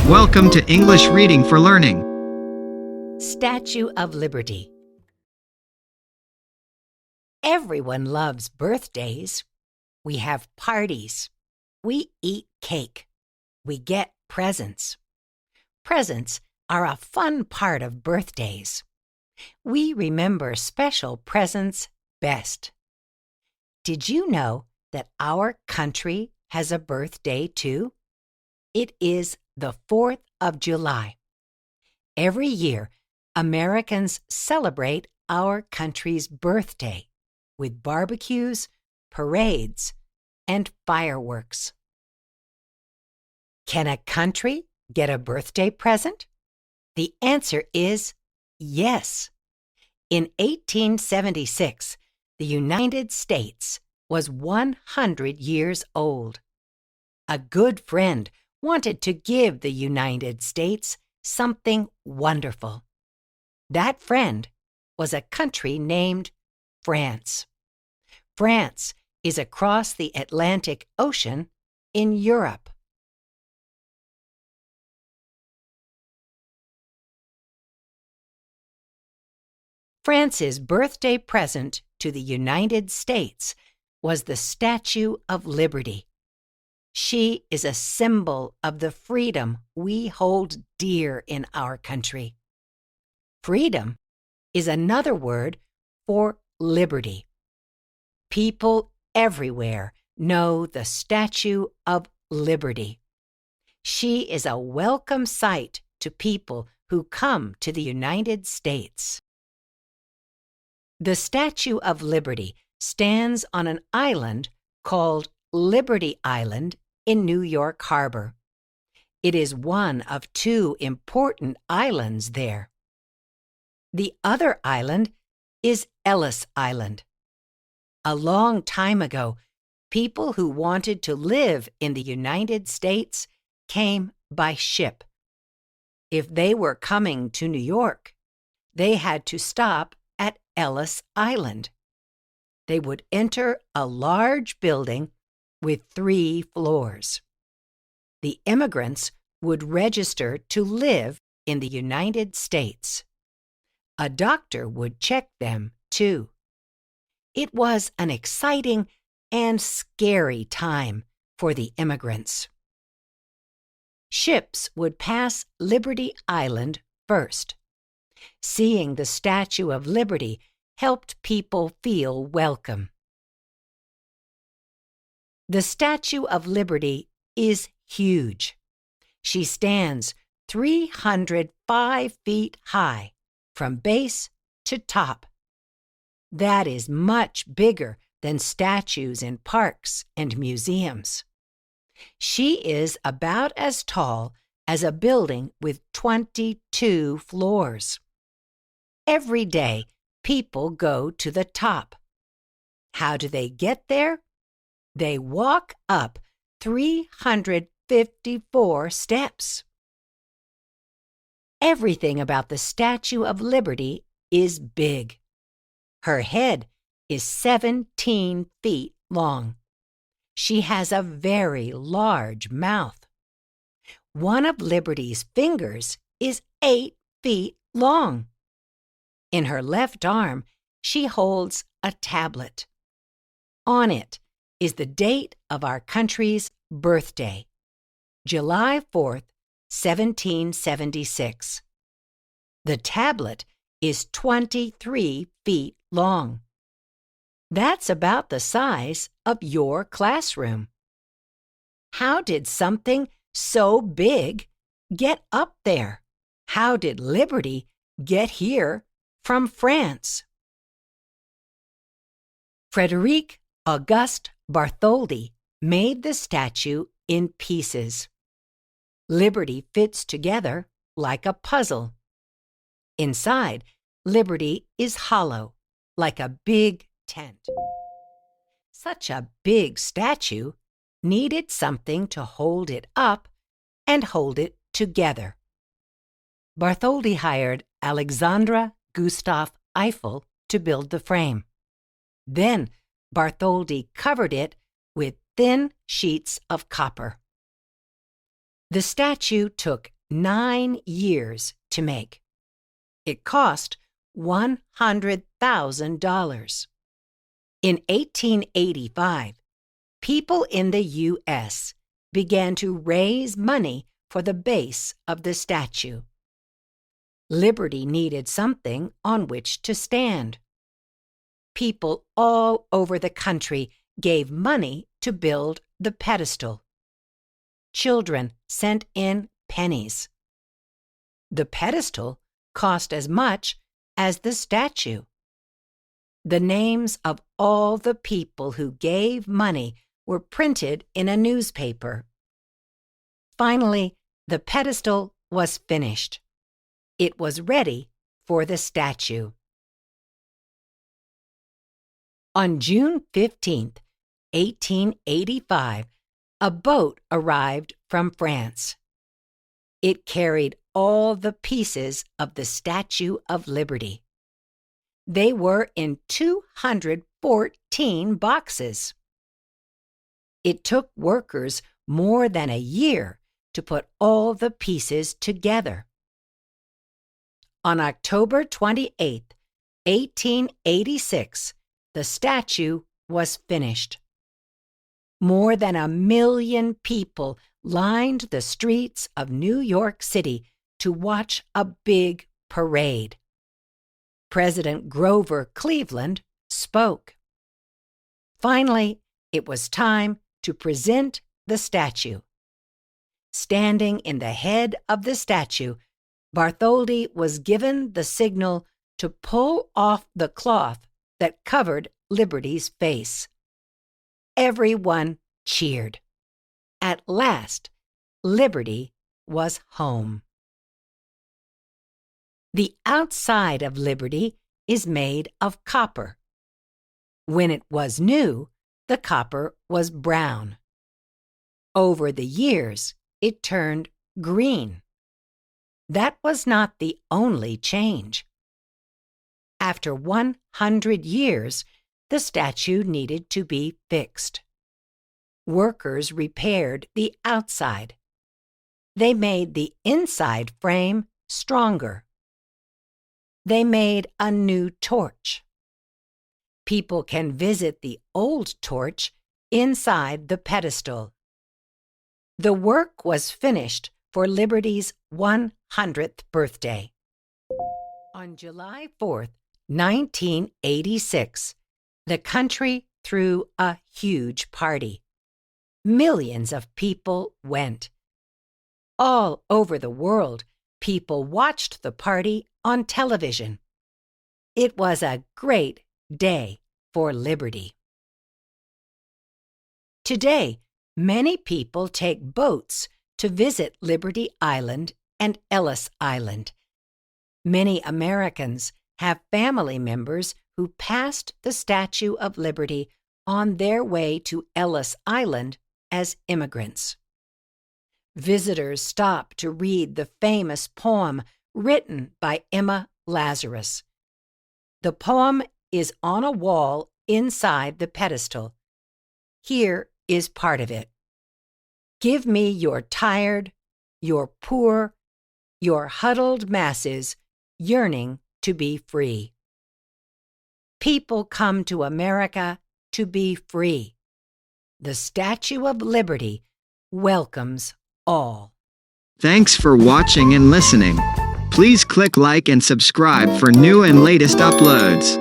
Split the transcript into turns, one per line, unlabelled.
Welcome to English Reading for Learning.
Statue of Liberty. Everyone loves birthdays. We have parties. We eat cake. We get presents. Presents are a fun part of birthdays. We remember special presents best. Did you know that our country has a birthday too? It is the 4th of July. Every year, Americans celebrate our country's birthday with barbecues, parades, and fireworks. Can a country get a birthday present? The answer is yes. In 1876, the United States was 100 years old. A good friend wanted to give the United States something wonderful. That friend was a country named France. France is across the Atlantic Ocean in Europe. France's birthday present to the United States was the Statue of Liberty. She is a symbol of the freedom we hold dear in our country. Freedom is another word for liberty. People everywhere know the Statue of Liberty. She is a welcome sight to people who come to the United States. The Statue of Liberty stands on an island called Liberty Island in New York Harbor. It is one of 2 important islands there. The other island is Ellis Island. A long time ago, people who wanted to live in the United States came by ship. If they were coming to New York, they had to stop at Ellis Island. They would enter a large building with 3 floors. The immigrants would register to live in the United States. A doctor would check them, too. It was an exciting and scary time for the immigrants. Ships would pass Liberty Island first. Seeing the Statue of Liberty helped people feel welcome. The Statue of Liberty is huge. She stands 305 feet high from base to top. That is much bigger than statues in parks and museums. She is about as tall as a building with 22 floors. Every day, people go to the top. How do they get there? They walk up 354 steps. Everything about the Statue of Liberty is big. Her head is 17 feet long. She has a very large mouth. One of Liberty's fingers is 8 feet long. In her left arm, she holds a tablet. On it is the date of our country's birthday, July 4th, 1776. The tablet is 23 feet long. That's about the size of your classroom. How did something so big get up there? How did Liberty get here from France? Frédéric Auguste Bartholdi made the statue in pieces. Liberty fits together like a puzzle. Inside, Liberty is hollow, like a big tent. Such a big statue needed something to hold it up and hold it together. Bartholdi hired Alexandre Gustave Eiffel to build the frame. Then Bartholdi covered it with thin sheets of copper. The statue took 9 years to make. It cost $100,000. In 1885, people in the U.S. began to raise money for the base of the statue. Liberty needed something on which to stand. People all over the country gave money to build the pedestal. Children sent in pennies. The pedestal cost as much as the statue. The names of all the people who gave money were printed in a newspaper. Finally, the pedestal was finished. It was ready for the statue. On June 15, 1885, a boat arrived from France. It carried all the pieces of the Statue of Liberty. They were in 214 boxes. It took workers more than a year to put all the pieces together. On October 28, 1886, the statue was finished. More than 1 million people lined the streets of New York City to watch a big parade. President Grover Cleveland spoke. Finally, it was time to present the statue. Standing in the head of the statue, Bartholdi was given the signal to pull off the cloth that covered Liberty's face. Everyone cheered. At last, Liberty was home. The outside of Liberty is made of copper. When it was new, the copper was brown. Over the years, it turned green. That was not the only change. After 100 years, the statue needed to be fixed. Workers repaired the outside. They made the inside frame stronger. They made a new torch. People can visit the old torch inside the pedestal. The work was finished for Liberty's 100th birthday. On July 4th, 1986, the country threw a huge party. Millions of people went. All over the world, people watched the party on television. It was a great day for Liberty. Today, many people take boats to visit Liberty Island and Ellis Island. Many Americans have family members who passed the Statue of Liberty on their way to Ellis Island as immigrants. Visitors stop to read the famous poem written by Emma Lazarus. The poem is on a wall inside the pedestal. Here is part of it. Give me your tired, your poor, your huddled masses yearning to be free. People come to America to be free. The Statue of Liberty welcomes all.
Thanks for watching and listening. Please click like and subscribe for new and latest uploads.